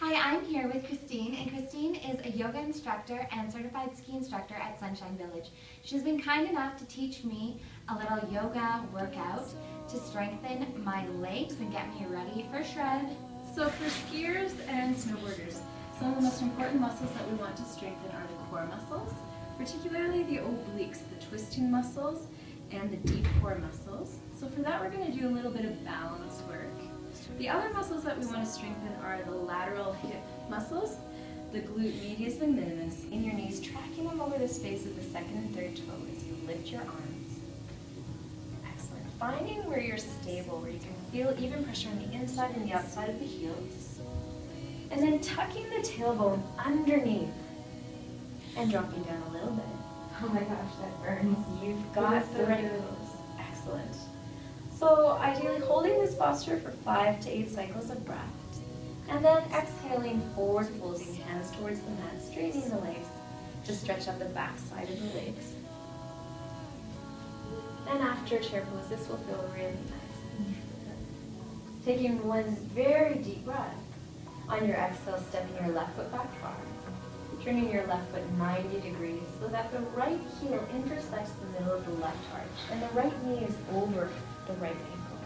Hi, I'm here with Christine, and Christine is a yoga instructor and certified ski instructor at Sunshine Village. She's been kind enough to teach me a little yoga workout to strengthen my legs and get me ready for shred. So for skiers and snowboarders, some of the most important muscles that we want to strengthen are the core muscles, particularly the obliques, the twisting muscles, and the deep core muscles. So for that, we're going to do a little bit of balance work. The other muscles that we want to strengthen are the lateral hip muscles, the glute medius and minimus, in your knees, tracking them over the space of the second and third toe as you lift your arms. Excellent. Finding where you're stable, where you can feel even pressure on the inside and the outside of the heels. And then tucking the tailbone underneath and dropping down a little bit. Oh my gosh, that burns. You've got the right pose. Excellent. So ideally holding this posture for 5 to 8 cycles of breath. And then exhaling, forward folding hands towards the mat, straightening the legs to stretch out the back side of the legs. And after chair pose, this will feel really nice. Taking one very deep breath. On your exhale, stepping your left foot back far. Turning your left foot 90 degrees so that the right heel intersects the middle of the left arch and the right knee is over the right ankle.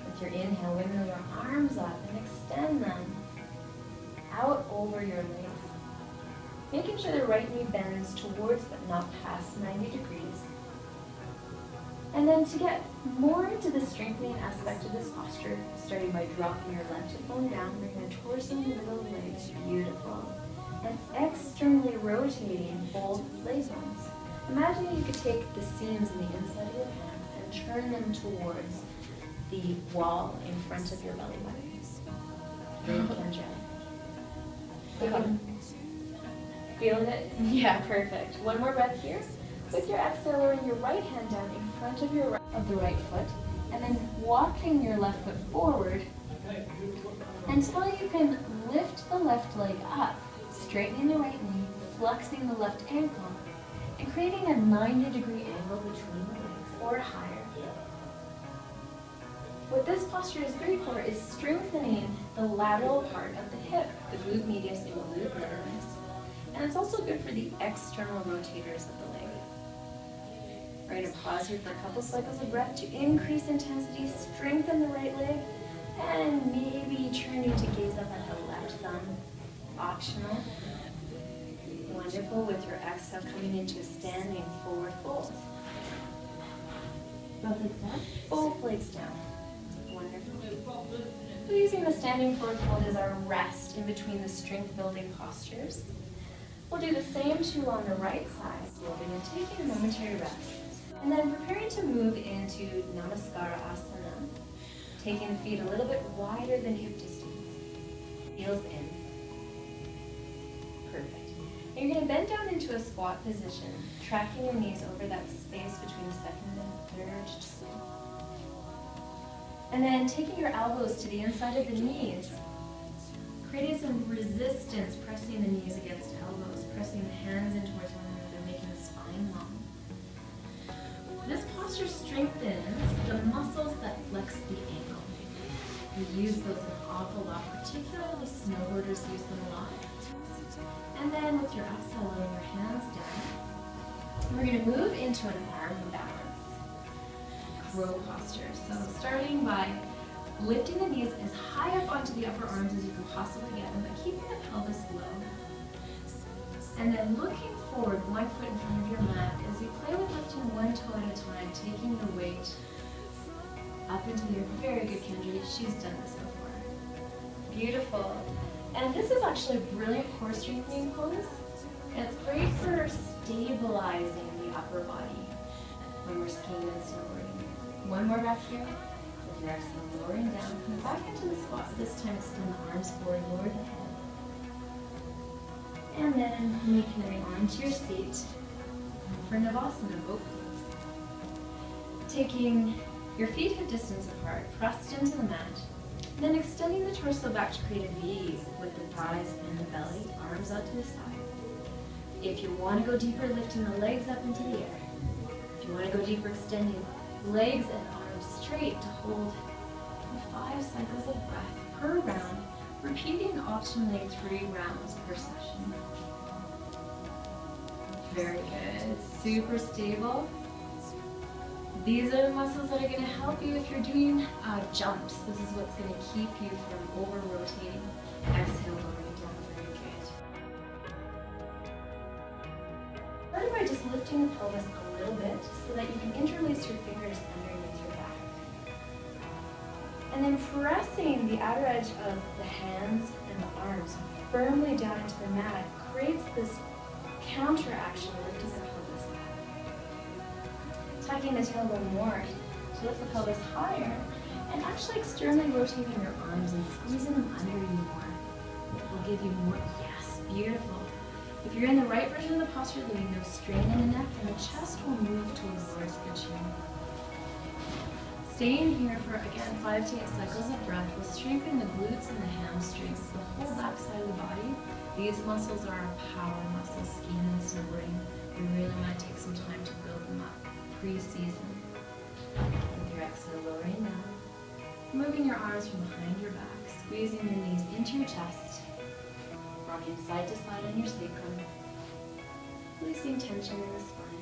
With your inhale, windmill your arms up and extend them out over your legs. Making sure the right knee bends towards but not past 90 degrees. And then to get more into the strengthening aspect of this posture, starting by dropping your left hip bone down, bringing the torso in the middle of the legs, beautiful. And externally rotating both leg bones. Imagine you could take the seams in the inside of your hands and turn them towards the wall in front of your belly button. Very energetic. Feeling it? Yeah, perfect. One more breath here. With your exhale, lowering your right hand down in front of the right foot, and then walking your left foot forward until you can lift the left leg up, straightening the right knee, flexing the left ankle, and creating a 90-degree angle between the legs or higher. What this posture is great for is strengthening the lateral part of the hip, the glute medius and glute minimus. And it's also good for the external rotators of the leg. We're going to pause here for a couple cycles of breath to increase intensity, strengthen the right leg, and maybe turning to gaze up at the left thumb. Optional. Wonderful. With your exhale coming into a standing forward fold. Both legs down. Both legs down. Wonderful. So using the standing forward fold as our rest in between the strength building postures. We'll do the same too on the right side. We'll be taking a momentary rest. And then preparing to move into Namaskara Asana. Taking the feet a little bit wider than hip distance. Heels in. Perfect. And you're going to bend down into a squat position, tracking your knees over that space between the second and third toe. And then taking your elbows to the inside of the knees, creating some resistance, pressing the knees against elbows, pressing the hands in towards one another, making the spine long. This posture strengthens the muscles that flex the ankle. We use those an awful lot, particularly snowboarders use them a lot. And then with your exhale, lowering your hands down, we're going to move into an arm balance, crow posture. So starting by lifting the knees as high up onto the upper arms as you can possibly get them, but keeping the pelvis low. And then looking forward, one foot in front of your mat as you play with lifting one toe at a time, taking the weight up into the air. Very good, Kendra. She's done this before. Beautiful. And this is actually a brilliant core strengthening pose. And it's great for stabilizing the upper body when we're skiing and snowboarding. One more breath here. With your exhale, lowering down. Come back into the squat. This time extend the arms forward, lower the head. And then making your way onto your seat for Navasana, both knees. Taking your feet hip distance apart, pressed into the mat. Then extending the torso back to create a V with the thighs and the belly, arms out to the side. If you want to go deeper, lifting the legs up into the air. If you want to go deeper, extending legs and arms straight to hold 5 cycles of breath per round Repeating optimally 3 rounds per session. Very good. Super stable. These are the muscles that are going to help you if you're doing jumps. This is what's going to keep you from over-rotating. Exhale, lowering down. Very good. Start by just lifting the pelvis a little bit so that you can interlace your fingers underneath your back. And then pressing the outer edge of the hands and the arms firmly down into the mat creates this counteraction, lifting the pelvis up. Tucking the tailbone more to lift the pelvis higher, and actually externally rotating your arms and squeezing them under you more. It will give you more, yes, beautiful. If you're in the right version of the posture, there'll be no strain in the neck, and the chest will move towards the chin. Staying here for, again, 5 to 8 cycles of breath will strengthen the glutes and the hamstrings, the whole back side of the body. These muscles are our power muscles, skiing and snowboarding. We really want to take some time to build them up pre-season. With your exhale, lowering down. Moving your arms from behind your back, squeezing your knees into your chest, rocking side to side on your sacrum, releasing tension in the spine.